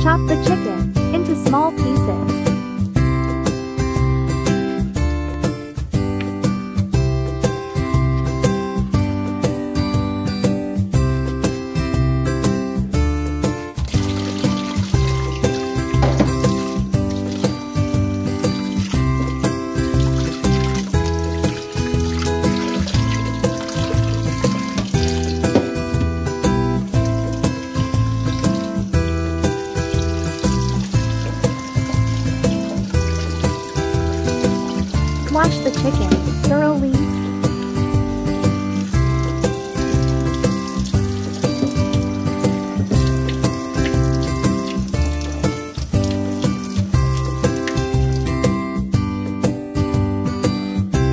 Chop the chicken into small pieces. Wash the chicken thoroughly.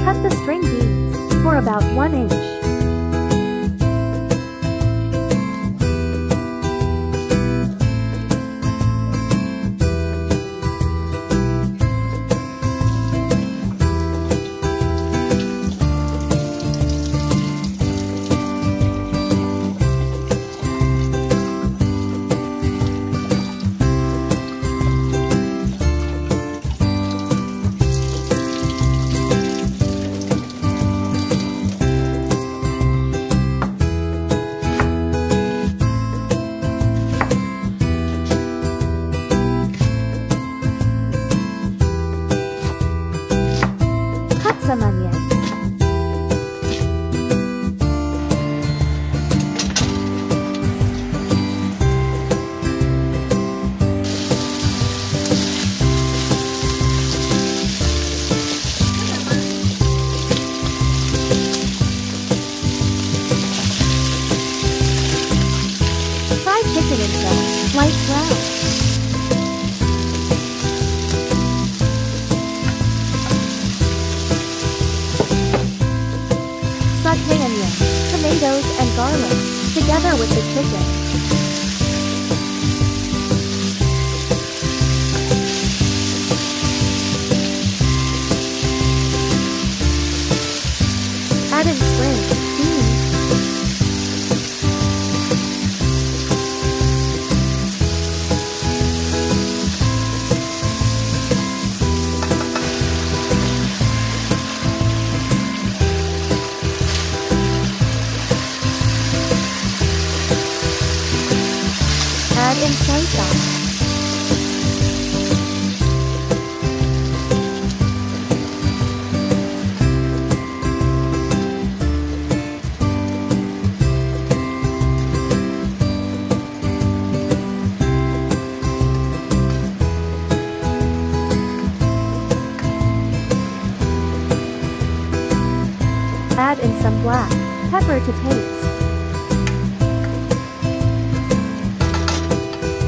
Cut the string beans for about 1 inch. Some onions. Fry chicken until light brown. Saute onions, tomatoes, and garlic together with the chicken. Add in spring beans. Add in soy sauce. Add in some black pepper to taste.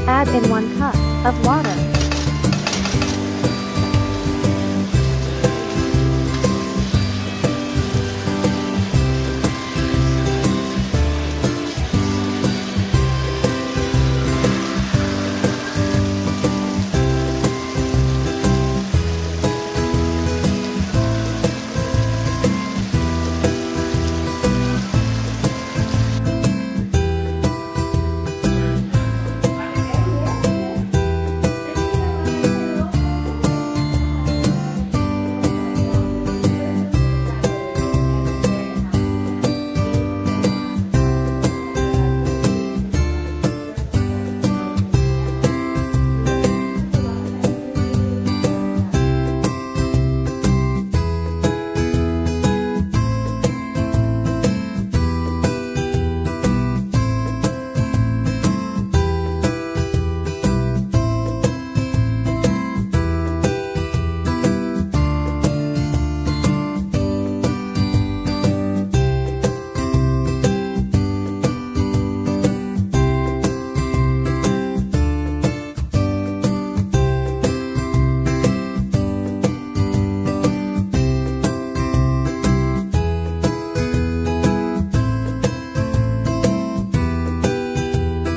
Add in 1 cup of water.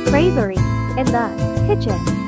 Bravery in the kitchen.